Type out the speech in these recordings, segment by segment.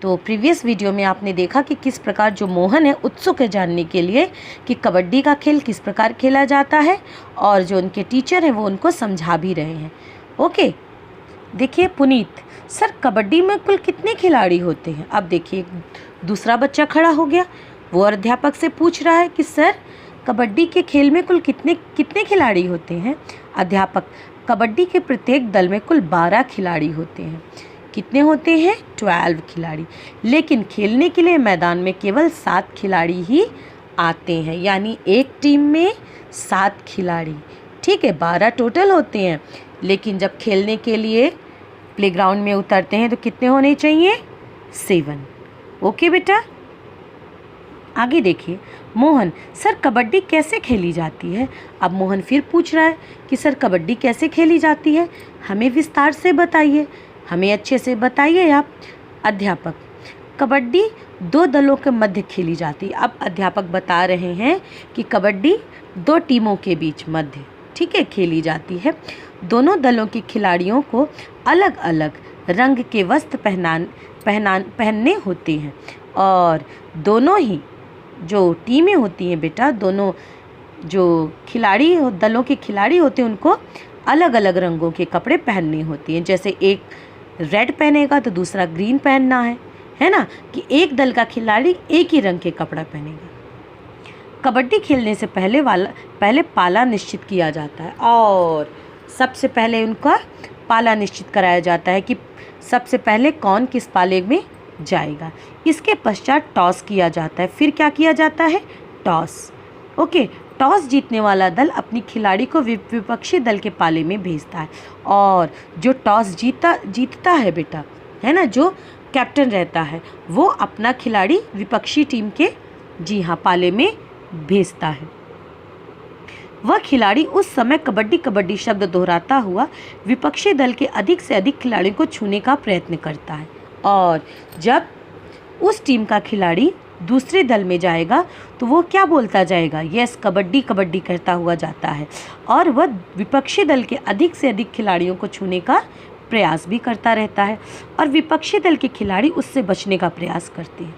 तो previous video में आपने देखा कि किस प्रकार जो मोहन है उत्सुक है जानने के लिए कि कबड्डी का खेल किस प्रकार खेला जाता है, और जो उनके टीचर हैं वो उनको समझा भी रहे हैं। ओके, देखिए पुनीत, सर कबड्डी में कुल कितने खिलाड़ी होते हैं? अब देखिए दूसरा बच्चा खड़ा हो गया, वो अध्यापक से पूछ रहा है कि सर कबड्डी के खेल में कुल कितने खिलाड़ी होते हैं? अध्यापक, कबड्डी के प्रत्येक दल में कुल 12 खिलाड़ी होते हैं। कितने होते हैं? 12 खिलाड़ी। लेकिन खेलने के लिए मैदान में केवल 7 खिलाड़ी ही आते हैं, यानी एक टीम में 7 खिलाड़ी। ठीक है, 12 टोटल होते हैं, लेकिन जब खेलने के लिए प्लेग्राउंड में उतरते हैं तो कितने होने चाहिए? 7। ओके बेटा, आगे देखिए। मोहन, सर कबड्डी कैसे खेली जाती है? अब मोहन फिर पूछ रहा है कि सर कबड्डी कैसे खेली जाती है, हमें विस्तार से बताइए, हमें अच्छे से बताइए आप। अध्यापक, कबड्डी 2 दलों के मध्य खेली जाती है। अब अध्यापक बता रहे हैं कि कबड्डी 2 टीमों के बीच मध्य, ठीक है, खेली जाती है। दोनों दलों के खिलाड़ियों को अलग अलग रंग के वस्त्र पहनने होते हैं, और दोनों ही जो टीमें होती हैं बेटा, दोनों जो खिलाड़ी दलों के खिलाड़ी होते हैं उनको अलग अलग रंगों के कपड़े पहनने होते हैं। जैसे एक रेड पहनेगा तो दूसरा ग्रीन पहनना है ना, कि एक दल का खिलाड़ी एक ही रंग के कपड़ा पहनेगा। कबड्डी खेलने से पहले पाला निश्चित किया जाता है, और सबसे पहले उनका पाला निश्चित कराया जाता है कि सबसे पहले कौन किस पाले में जाएगा। इसके पश्चात टॉस किया जाता है। फिर क्या किया जाता है? टॉस। ओके, टॉस जीतने वाला दल अपनी खिलाड़ी को विपक्षी दल के पाले में भेजता है, और जो टॉस जीतता है बेटा, है ना, जो कैप्टन रहता है, वो अपना खिलाड़ी विपक्षी टीम के, जी हाँ, पाले में भेजता है। वह खिलाड़ी उस समय कबड्डी कबड्डी शब्द दोहराता हुआ विपक्षी दल के अधिक से अधिक खिलाड़ियों को छूने का प्रयत्न करता है, और जब उस टीम का खिलाड़ी दूसरे दल में जाएगा तो वो क्या बोलता जाएगा? यस, कबड्डी कबड्डी करता हुआ जाता है, और वह विपक्षी दल के अधिक से अधिक खिलाड़ियों को छूने का प्रयास भी करता रहता है, और विपक्षी दल के खिलाड़ी उससे बचने का प्रयास करते हैं,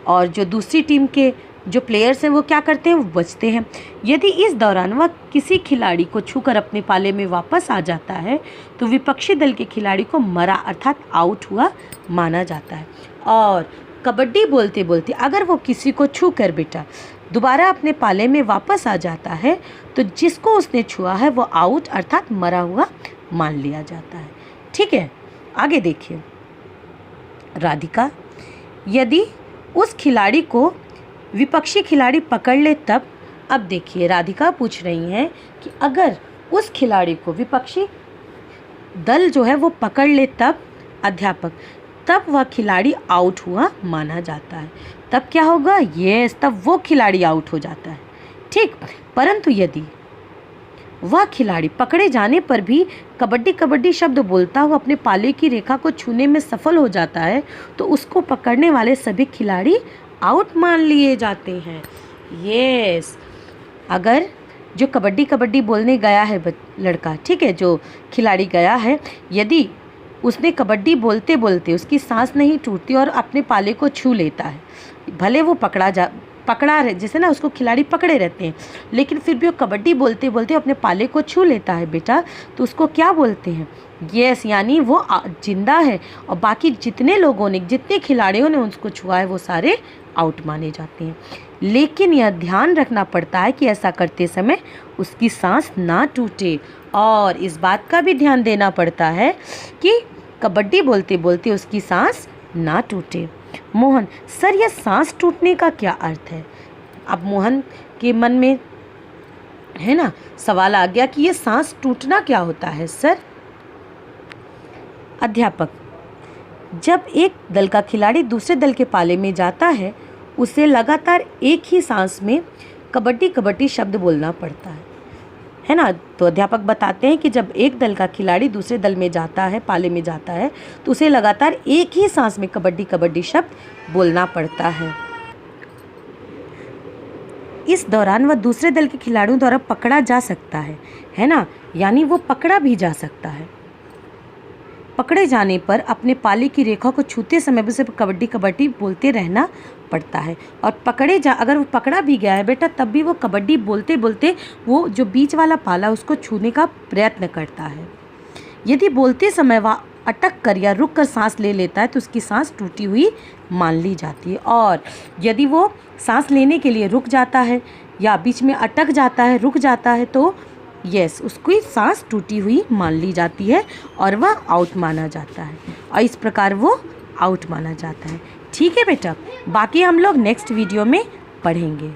और जो दूसरी टीम के जो प्लेयर्स हैं वो क्या करते हैं? वो बचते हैं। यदि इस दौरान वह किसी खिलाड़ी को छूकर अपने पाले में वापस आ जाता है तो विपक्षी दल के खिलाड़ी को मरा अर्थात आउट हुआ माना जाता है। और कबड्डी बोलते बोलते अगर वो किसी को छू कर बेटा दोबारा अपने पाले में वापस आ जाता है तो जिसको उसने छुआ है वो आउट अर्थात मरा हुआ मान लिया जाता है। ठीक है, आगे देखिए। राधिका, यदि उस खिलाड़ी को विपक्षी खिलाड़ी पकड़ ले तब। अब देखिए राधिका पूछ रही हैं कि अगर उस खिलाड़ी को विपक्षी दल जो है वो पकड़ ले तब। अध्यापक, तब वह खिलाड़ी आउट हुआ माना जाता है। तब क्या होगा? यस, तब वो खिलाड़ी आउट हो जाता है। ठीक, परंतु यदि वह खिलाड़ी पकड़े जाने पर भी कबड्डी कबड्डी शब्द बोलता हुआ अपने पाले की रेखा को छूने में सफल हो जाता है तो उसको पकड़ने वाले सभी खिलाड़ी आउट मान लिए जाते हैं। यस, अगर जो कबड्डी कबड्डी बोलने गया है लड़का, ठीक है, जो खिलाड़ी गया है, यदि उसने कबड्डी बोलते बोलते उसकी सांस नहीं टूटती और अपने पाले को छू लेता है, भले वो पकड़ा रहे, जैसे ना उसको खिलाड़ी पकड़े रहते हैं, लेकिन फिर भी वो कबड्डी बोलते बोलते अपने पाले को छू लेता है बेटा, तो उसको क्या बोलते हैं? यस, यानी वो जिंदा है और बाकी जितने खिलाड़ियों ने उसको छुआ है वो सारे आउट माने जाते हैं। लेकिन यह ध्यान रखना पड़ता है कि ऐसा करते समय उसकी सांस ना टूटे, और इस बात का भी ध्यान देना पड़ता है कि कबड्डी बोलते बोलते उसकी सांस ना टूटे। मोहन, सर यह सांस टूटने का क्या अर्थ है? अब मोहन के मन में है ना सवाल आ गया कि यह सांस टूटना क्या होता है सर? अध्यापक, जब एक दल का खिलाड़ी दूसरे दल के पाले में जाता है उसे लगातार एक ही सांस में कबड्डी कबड्डी शब्द बोलना पड़ता है ना। तो अध्यापक बताते हैं कि जब एक दल का खिलाड़ी दूसरे दल में जाता है, पाले में जाता है, तो उसे लगातार एक ही सांस में कबड्डी कबड्डी शब्द बोलना पड़ता है। इस दौरान वह दूसरे दल के खिलाड़ियों द्वारा पकड़ा जा सकता है ना, यानी वो पकड़ा भी जा सकता है। पकड़े जाने पर अपने पाले की रेखा को छूते समय उसे कबड्डी कबड्डी बोलते रहना पड़ता है। और अगर वो पकड़ा भी गया है बेटा, तब भी वो कबड्डी बोलते बोलते वो जो बीच वाला पाला उसको छूने का प्रयत्न करता है। यदि बोलते समय वह अटक कर या रुक कर सांस ले लेता है तो उसकी सांस टूटी हुई मान ली जाती है। और यदि वो सांस लेने के लिए रुक जाता है या बीच में अटक जाता है, रुक जाता है, तो यस, उसकी सांस टूटी हुई मान ली जाती है और वह आउट माना जाता है। और इस प्रकार वो आउट माना जाता है। ठीक है बेटा, बाकी हम लोग नेक्स्ट वीडियो में पढ़ेंगे।